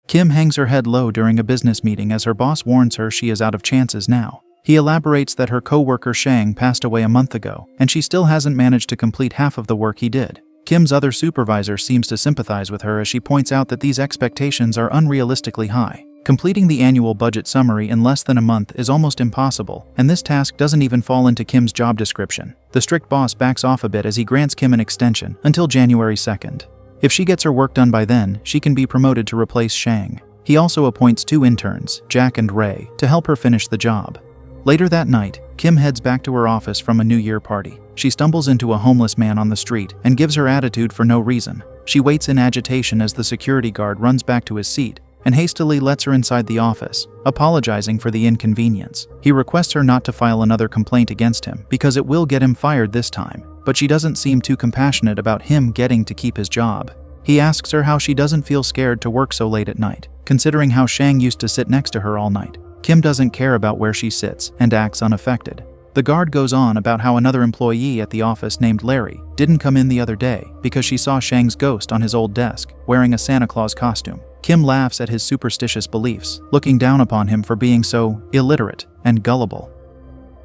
Kim hangs her head low during a business meeting as her boss warns her she is out of chances now. He elaborates that her co-worker Shang passed away a month ago, and she still hasn't managed to complete half of the work he did. Kim's other supervisor seems to sympathize with her as she points out that these expectations are unrealistically high. Completing the annual budget summary in less than a month is almost impossible, and this task doesn't even fall into Kim's job description. The strict boss backs off a bit as he grants Kim an extension until January 2nd. If she gets her work done by then, she can be promoted to replace Shang. He also appoints 2 interns, Jack and Ray, to help her finish the job. Later that night, Kim heads back to her office from a New Year party. She stumbles into a homeless man on the street and gives her attitude for no reason. She waits in agitation as the security guard runs back to his seat and hastily lets her inside the office, apologizing for the inconvenience. He requests her not to file another complaint against him because it will get him fired this time, but she doesn't seem too compassionate about him getting to keep his job. He asks her how she doesn't feel scared to work so late at night, considering how Shang used to sit next to her all night. Kim doesn't care about where she sits and acts unaffected. The guard goes on about how another employee at the office named Larry didn't come in the other day because she saw Shang's ghost on his old desk, wearing a Santa Claus costume. Kim laughs at his superstitious beliefs, looking down upon him for being so illiterate and gullible.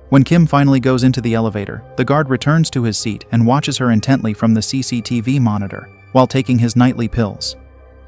When Kim finally goes into the elevator, the guard returns to his seat and watches her intently from the CCTV monitor while taking his nightly pills.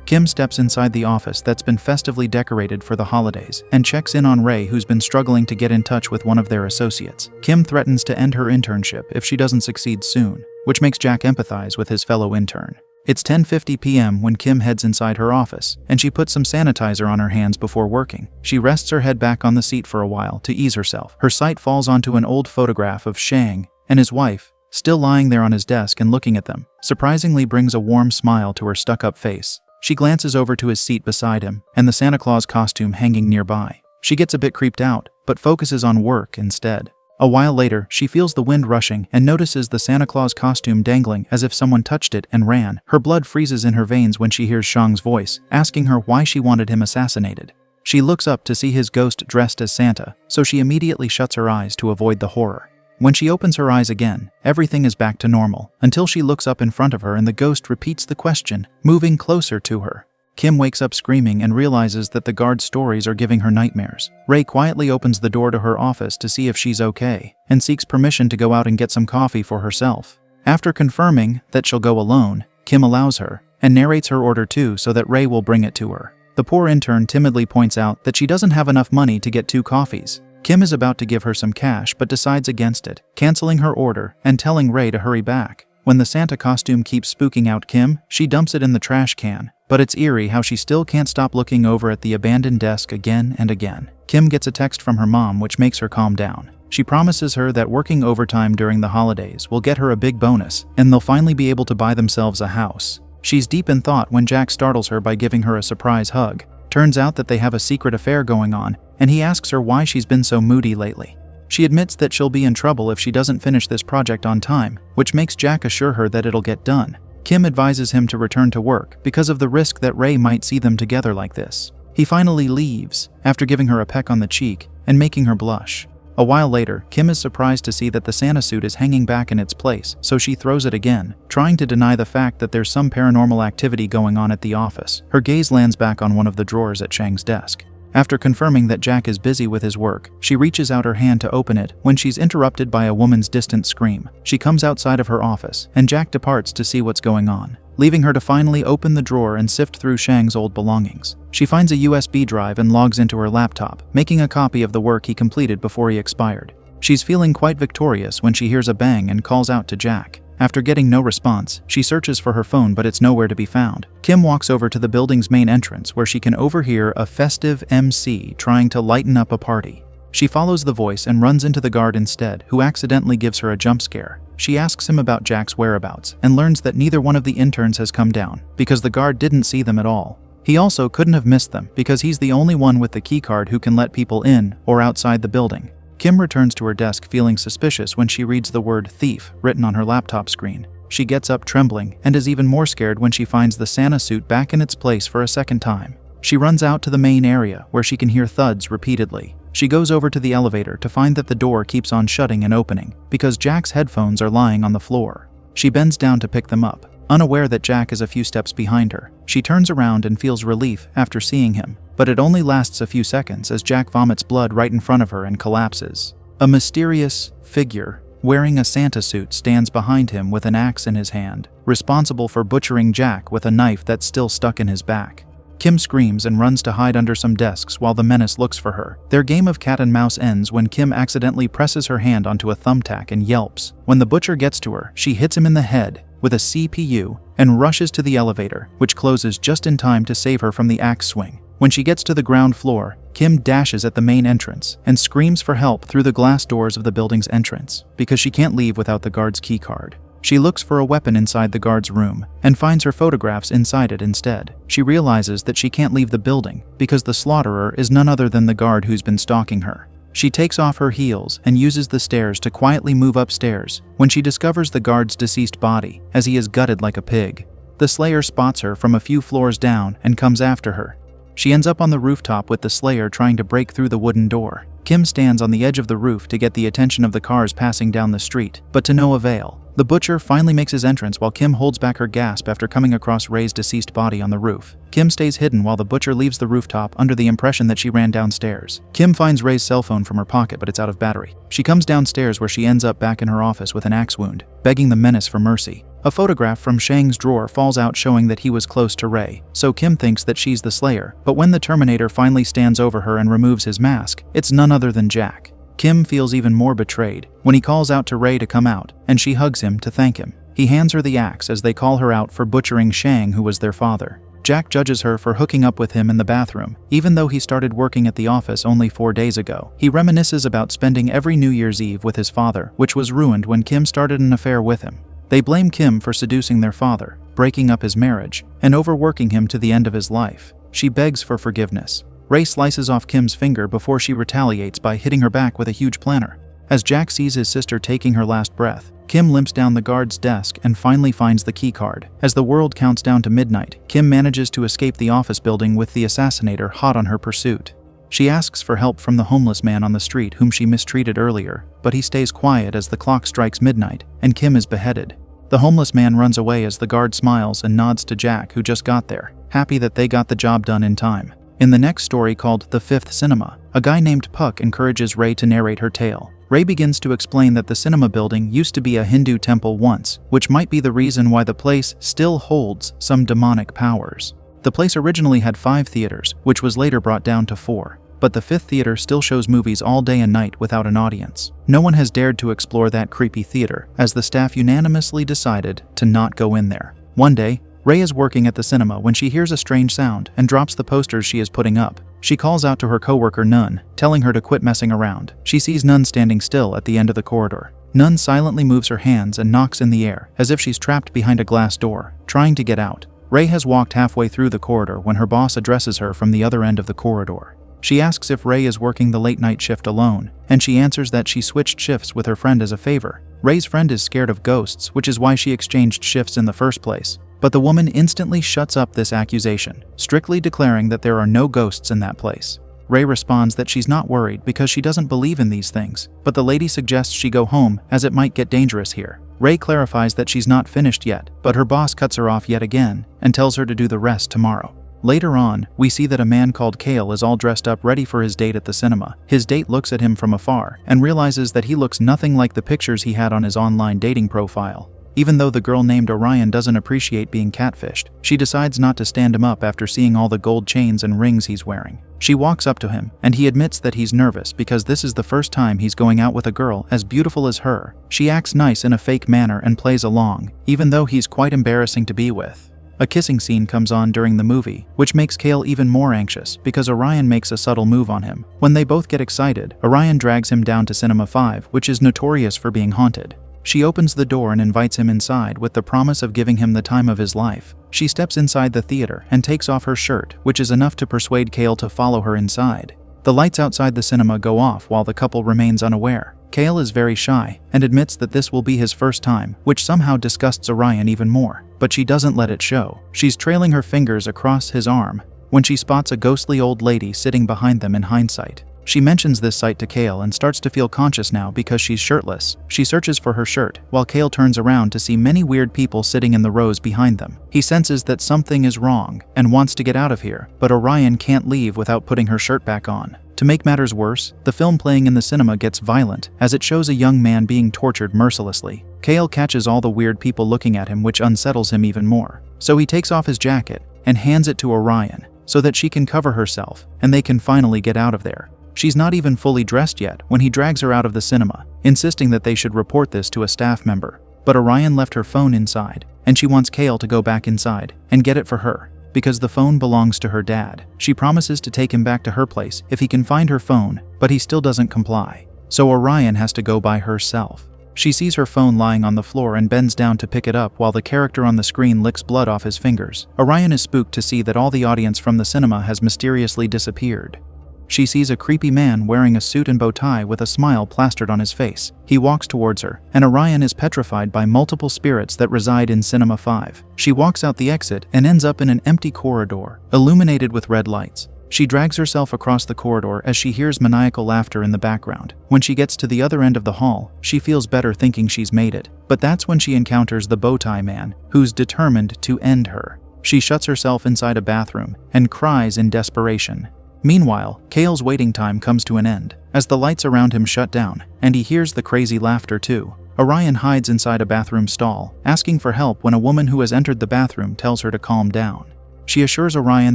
Kim steps inside the office that's been festively decorated for the holidays and checks in on Ray, who's been struggling to get in touch with one of their associates. Kim threatens to end her internship if she doesn't succeed soon, which makes Jack empathize with his fellow intern. It's 10:50 p.m. when Kim heads inside her office, and she puts some sanitizer on her hands before working. She rests her head back on the seat for a while to ease herself. Her sight falls onto an old photograph of Shang and his wife, still lying there on his desk and looking at them. Surprisingly brings a warm smile to her stuck-up face. She glances over to his seat beside him and the Santa Claus costume hanging nearby. She gets a bit creeped out, but focuses on work instead. A while later, she feels the wind rushing and notices the Santa Claus costume dangling as if someone touched it and ran. Her blood freezes in her veins when she hears Shang's voice, asking her why she wanted him assassinated. She looks up to see his ghost dressed as Santa, so she immediately shuts her eyes to avoid the horror. When she opens her eyes again, everything is back to normal, until she looks up in front of her and the ghost repeats the question, moving closer to her. Kim wakes up screaming and realizes that the guard's stories are giving her nightmares. Ray quietly opens the door to her office to see if she's okay, and seeks permission to go out and get some coffee for herself. After confirming that she'll go alone, Kim allows her, and narrates her order too so that Ray will bring it to her. The poor intern timidly points out that she doesn't have enough money to get 2 coffees. Kim is about to give her some cash but decides against it, canceling her order and telling Ray to hurry back. When the Santa costume keeps spooking out Kim, she dumps it in the trash can, but it's eerie how she still can't stop looking over at the abandoned desk again and again. Kim gets a text from her mom which makes her calm down. She promises her that working overtime during the holidays will get her a big bonus, and they'll finally be able to buy themselves a house. She's deep in thought when Jack startles her by giving her a surprise hug. Turns out that they have a secret affair going on, and he asks her why she's been so moody lately. She admits that she'll be in trouble if she doesn't finish this project on time, which makes Jack assure her that it'll get done. Kim advises him to return to work because of the risk that Ray might see them together like this. He finally leaves, after giving her a peck on the cheek and making her blush. A while later, Kim is surprised to see that the Santa suit is hanging back in its place, so she throws it again, trying to deny the fact that there's some paranormal activity going on at the office. Her gaze lands back on one of the drawers at Shang's desk. After confirming that Jack is busy with his work, she reaches out her hand to open it when she's interrupted by a woman's distant scream. She comes outside of her office, and Jack departs to see what's going on, leaving her to finally open the drawer and sift through Shang's old belongings. She finds a USB drive and logs into her laptop, making a copy of the work he completed before he expired. She's feeling quite victorious when she hears a bang and calls out to Jack. After getting no response, she searches for her phone but it's nowhere to be found. Kim walks over to the building's main entrance where she can overhear a festive MC trying to lighten up a party. She follows the voice and runs into the guard instead, who accidentally gives her a jump scare. She asks him about Jack's whereabouts and learns that neither one of the interns has come down because the guard didn't see them at all. He also couldn't have missed them because he's the only one with the keycard who can let people in or outside the building. Kim returns to her desk feeling suspicious when she reads the word thief written on her laptop screen. She gets up trembling and is even more scared when she finds the Santa suit back in its place for a second time. She runs out to the main area where she can hear thuds repeatedly. She goes over to the elevator to find that the door keeps on shutting and opening because Jack's headphones are lying on the floor. She bends down to pick them up, Unaware that Jack is a few steps behind her, she turns around and feels relief after seeing him, but it only lasts a few seconds as Jack vomits blood right in front of her and collapses. A mysterious figure wearing a Santa suit stands behind him with an axe in his hand, responsible for butchering Jack with a knife that's still stuck in his back. Kim screams and runs to hide under some desks while the menace looks for her. Their game of cat and mouse ends when Kim accidentally presses her hand onto a thumbtack and yelps. When the butcher gets to her, she hits him in the head with a CPU and rushes to the elevator, which closes just in time to save her from the axe swing. When she gets to the ground floor, Kim dashes at the main entrance and screams for help through the glass doors of the building's entrance because she can't leave without the guard's keycard. She looks for a weapon inside the guard's room and finds her photographs inside it instead. She realizes that she can't leave the building because the slaughterer is none other than the guard who's been stalking her. She takes off her heels and uses the stairs to quietly move upstairs when she discovers the guard's deceased body as he is gutted like a pig. The Slayer spots her from a few floors down and comes after her. She ends up on the rooftop with the Slayer trying to break through the wooden door. Kim stands on the edge of the roof to get the attention of the cars passing down the street, but to no avail. The butcher finally makes his entrance while Kim holds back her gasp after coming across Ray's deceased body on the roof. Kim stays hidden while the butcher leaves the rooftop under the impression that she ran downstairs. Kim finds Ray's cell phone from her pocket, but it's out of battery. She comes downstairs where she ends up back in her office with an axe wound, begging the menace for mercy. A photograph from Shang's drawer falls out showing that he was close to Ray, so Kim thinks that she's the Slayer, but when the Terminator finally stands over her and removes his mask, it's none other than Jack. Kim feels even more betrayed when he calls out to Ray to come out, and she hugs him to thank him. He hands her the axe as they call her out for butchering Shang, who was their father. Jack judges her for hooking up with him in the bathroom, even though he started working at the office only 4 days ago. He reminisces about spending every New Year's Eve with his father, which was ruined when Kim started an affair with him. They blame Kim for seducing their father, breaking up his marriage, and overworking him to the end of his life. She begs for forgiveness. Ray slices off Kim's finger before she retaliates by hitting her back with a huge planner. As Jack sees his sister taking her last breath, Kim limps down the guard's desk and finally finds the keycard. As the world counts down to midnight, Kim manages to escape the office building with the assassinator hot on her pursuit. She asks for help from the homeless man on the street whom she mistreated earlier, but he stays quiet as the clock strikes midnight and Kim is beheaded. The homeless man runs away as the guard smiles and nods to Jack, who just got there, happy that they got the job done in time. In the next story, called The Fifth Cinema, a guy named Puck encourages Ray to narrate her tale. Ray begins to explain that the cinema building used to be a Hindu temple once, which might be the reason why the place still holds some demonic powers. The place originally had 5 theaters, which was later brought down to 4. But the 5th theater still shows movies all day and night without an audience. No one has dared to explore that creepy theater, as the staff unanimously decided to not go in there. One day, Ray is working at the cinema when she hears a strange sound and drops the posters she is putting up. She calls out to her coworker Nun, telling her to quit messing around. She sees Nun standing still at the end of the corridor. Nun silently moves her hands and knocks in the air, as if she's trapped behind a glass door, trying to get out. Ray has walked halfway through the corridor when her boss addresses her from the other end of the corridor. She asks if Ray is working the late-night shift alone, and she answers that she switched shifts with her friend as a favor. Ray's friend is scared of ghosts, which is why she exchanged shifts in the first place. But the woman instantly shuts up this accusation, strictly declaring that there are no ghosts in that place. Ray responds that she's not worried because she doesn't believe in these things, but the lady suggests she go home as it might get dangerous here. Ray clarifies that she's not finished yet, but her boss cuts her off yet again and tells her to do the rest tomorrow. Later on, we see that a man called Kale is all dressed up ready for his date at the cinema. His date looks at him from afar and realizes that he looks nothing like the pictures he had on his online dating profile. Even though the girl named Orion doesn't appreciate being catfished, she decides not to stand him up after seeing all the gold chains and rings he's wearing. She walks up to him, and he admits that he's nervous because this is the first time he's going out with a girl as beautiful as her. She acts nice in a fake manner and plays along, even though he's quite embarrassing to be with. A kissing scene comes on during the movie, which makes Kale even more anxious because Orion makes a subtle move on him. When they both get excited, Orion drags him down to Cinema 5, which is notorious for being haunted. She opens the door and invites him inside with the promise of giving him the time of his life. She steps inside the theater and takes off her shirt, which is enough to persuade Kale to follow her inside. The lights outside the cinema go off while the couple remains unaware. Kale is very shy and admits that this will be his first time, which somehow disgusts Orion even more. But she doesn't let it show. She's trailing her fingers across his arm when she spots a ghostly old lady sitting behind them in hindsight. She mentions this sight to Kale and starts to feel conscious now because she's shirtless. She searches for her shirt, while Kale turns around to see many weird people sitting in the rows behind them. He senses that something is wrong and wants to get out of here, but Orion can't leave without putting her shirt back on. To make matters worse, the film playing in the cinema gets violent, as it shows a young man being tortured mercilessly. Kale catches all the weird people looking at him, which unsettles him even more. So he takes off his jacket and hands it to Orion, so that she can cover herself, and they can finally get out of there. She's not even fully dressed yet when he drags her out of the cinema, insisting that they should report this to a staff member. But Orion left her phone inside, and she wants Kale to go back inside and get it for her, because the phone belongs to her dad. She promises to take him back to her place if he can find her phone, but he still doesn't comply. So Orion has to go by herself. She sees her phone lying on the floor and bends down to pick it up while the character on the screen licks blood off his fingers. Orion is spooked to see that all the audience from the cinema has mysteriously disappeared. She sees a creepy man wearing a suit and bow tie with a smile plastered on his face. He walks towards her, and Orion is petrified by multiple spirits that reside in Cinema 5. She walks out the exit and ends up in an empty corridor, illuminated with red lights. She drags herself across the corridor as she hears maniacal laughter in the background. When she gets to the other end of the hall, she feels better thinking she's made it. But that's when she encounters the bow tie man, who's determined to end her. She shuts herself inside a bathroom and cries in desperation. Meanwhile, Kale's waiting time comes to an end, as the lights around him shut down, and he hears the crazy laughter too. Orion hides inside a bathroom stall, asking for help when a woman who has entered the bathroom tells her to calm down. She assures Orion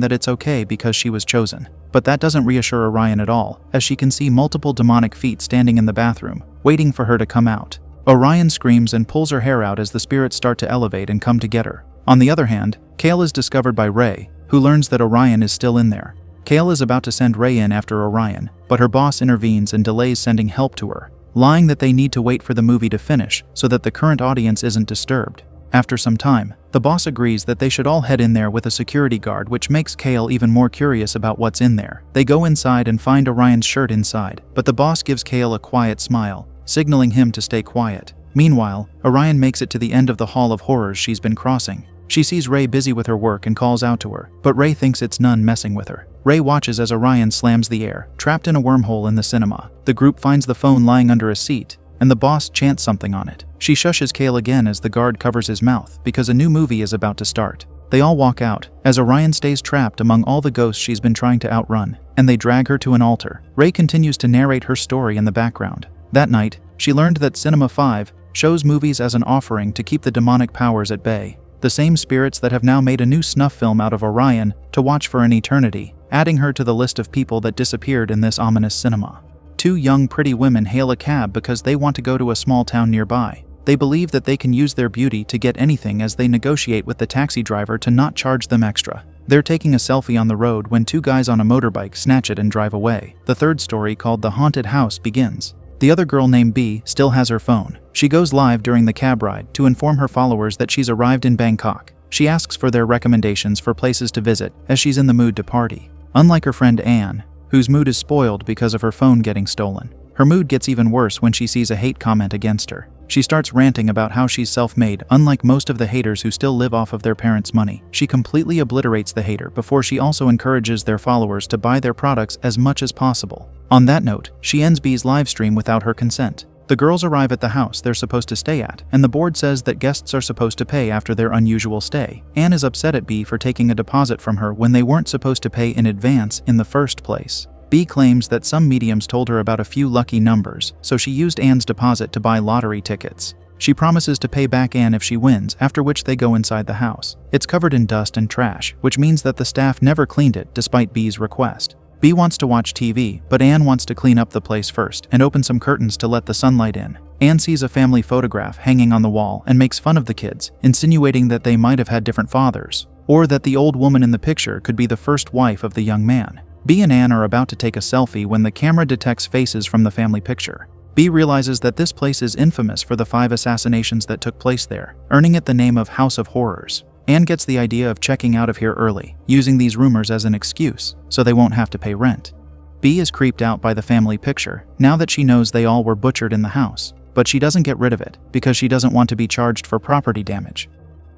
that it's okay because she was chosen, but that doesn't reassure Orion at all, as she can see multiple demonic feet standing in the bathroom, waiting for her to come out. Orion screams and pulls her hair out as the spirits start to elevate and come to get her. On the other hand, Kale is discovered by Ray, who learns that Orion is still in there. Kale is about to send Ray in after Orion, but her boss intervenes and delays sending help to her, lying that they need to wait for the movie to finish so that the current audience isn't disturbed. After some time, the boss agrees that they should all head in there with a security guard, which makes Kale even more curious about what's in there. They go inside and find Orion's shirt inside, but the boss gives Kale a quiet smile, signaling him to stay quiet. Meanwhile, Orion makes it to the end of the hall of horrors she's been crossing. She sees Ray busy with her work and calls out to her, but Ray thinks it's none messing with her. Ray watches as Orion slams the air, trapped in a wormhole in the cinema. The group finds the phone lying under a seat, and the boss chants something on it. She shushes Kale again as the guard covers his mouth because a new movie is about to start. They all walk out, as Orion stays trapped among all the ghosts she's been trying to outrun, and they drag her to an altar. Ray continues to narrate her story in the background. That night, she learned that Cinema 5 shows movies as an offering to keep the demonic powers at bay. The same spirits that have now made a new snuff film out of Orion to watch for an eternity, adding her to the list of people that disappeared in this ominous cinema. Two young pretty women hail a cab because they want to go to a small town nearby. They believe that they can use their beauty to get anything as they negotiate with the taxi driver to not charge them extra. They're taking a selfie on the road when two guys on a motorbike snatch it and drive away. The third story, called The Haunted House, begins. The other girl named B still has her phone. She goes live during the cab ride to inform her followers that she's arrived in Bangkok. She asks for their recommendations for places to visit as she's in the mood to party. Unlike her friend Anne, whose mood is spoiled because of her phone getting stolen, her mood gets even worse when she sees a hate comment against her. She starts ranting about how she's self-made, unlike most of the haters who still live off of their parents' money. She completely obliterates the hater before she also encourages their followers to buy their products as much as possible. On that note, she ends B's live stream without her consent. The girls arrive at the house they're supposed to stay at, and the board says that guests are supposed to pay after their unusual stay. Anne is upset at B for taking a deposit from her when they weren't supposed to pay in advance in the first place. B claims that some mediums told her about a few lucky numbers, so she used Anne's deposit to buy lottery tickets. She promises to pay back Anne if she wins, after which they go inside the house. It's covered in dust and trash, which means that the staff never cleaned it despite B's request. B wants to watch TV, but Anne wants to clean up the place first and open some curtains to let the sunlight in. Anne sees a family photograph hanging on the wall and makes fun of the kids, insinuating that they might have had different fathers, or that the old woman in the picture could be the first wife of the young man. B and Anne are about to take a selfie when the camera detects faces from the family picture. B realizes that this place is infamous for the 5 assassinations that took place there, earning it the name of House of Horrors. Anne gets the idea of checking out of here early, using these rumors as an excuse, so they won't have to pay rent. B is creeped out by the family picture, now that she knows they all were butchered in the house, but she doesn't get rid of it, because she doesn't want to be charged for property damage.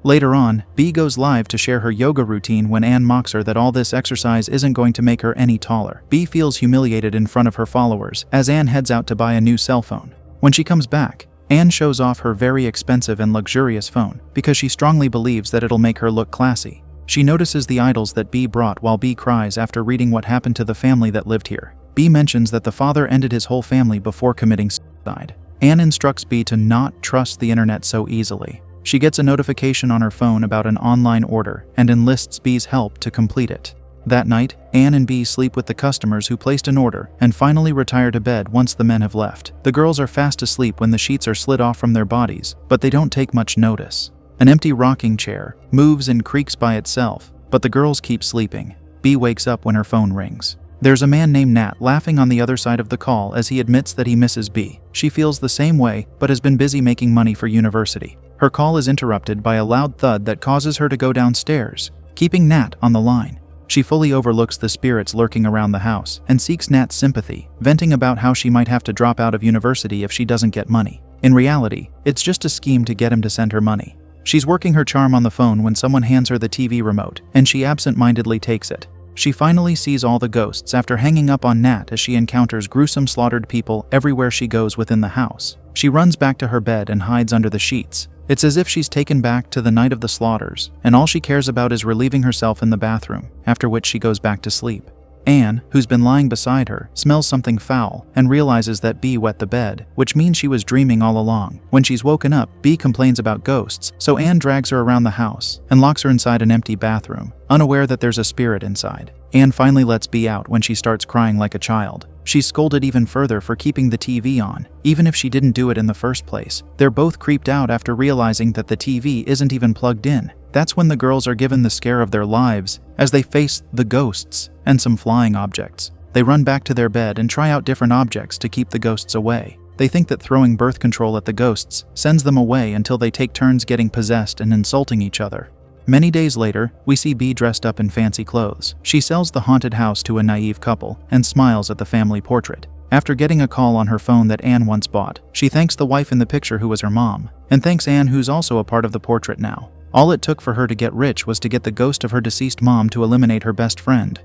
Later on, B goes live to share her yoga routine when Anne mocks her that all this exercise isn't going to make her any taller. B feels humiliated in front of her followers as Anne heads out to buy a new cell phone. When she comes back, Anne shows off her very expensive and luxurious phone because she strongly believes that it'll make her look classy. She notices the idols that B brought while B cries after reading what happened to the family that lived here. B mentions that the father ended his whole family before committing suicide. Anne instructs B to not trust the internet so easily. She gets a notification on her phone about an online order and enlists B's help to complete it. That night, Anne and B sleep with the customers who placed an order and finally retire to bed once the men have left. The girls are fast asleep when the sheets are slid off from their bodies, but they don't take much notice. An empty rocking chair moves and creaks by itself, but the girls keep sleeping. B wakes up when her phone rings. There's a man named Nat laughing on the other side of the call as he admits that he misses B. She feels the same way, but has been busy making money for university. Her call is interrupted by a loud thud that causes her to go downstairs, keeping Nat on the line. She fully overlooks the spirits lurking around the house and seeks Nat's sympathy, venting about how she might have to drop out of university if she doesn't get money. In reality, it's just a scheme to get him to send her money. She's working her charm on the phone when someone hands her the TV remote, and she absent-mindedly takes it. She finally sees all the ghosts after hanging up on Nat as she encounters gruesome slaughtered people everywhere she goes within the house. She runs back to her bed and hides under the sheets. It's as if she's taken back to the night of the slaughters, and all she cares about is relieving herself in the bathroom, after which she goes back to sleep. Anne, who's been lying beside her, smells something foul and realizes that B wet the bed, which means she was dreaming all along. When she's woken up, B complains about ghosts, so Anne drags her around the house and locks her inside an empty bathroom, unaware that there's a spirit inside. Anne finally lets B out when she starts crying like a child. She's scolded even further for keeping the TV on, even if she didn't do it in the first place. They're both creeped out after realizing that the TV isn't even plugged in. That's when the girls are given the scare of their lives as they face the ghosts and some flying objects. They run back to their bed and try out different objects to keep the ghosts away. They think that throwing birth control at the ghosts sends them away until they take turns getting possessed and insulting each other. Many days later, we see B dressed up in fancy clothes. She sells the haunted house to a naive couple and smiles at the family portrait. After getting a call on her phone that Anne once bought, she thanks the wife in the picture who was her mom, and thanks Anne who's also a part of the portrait now. All it took for her to get rich was to get the ghost of her deceased mom to eliminate her best friend.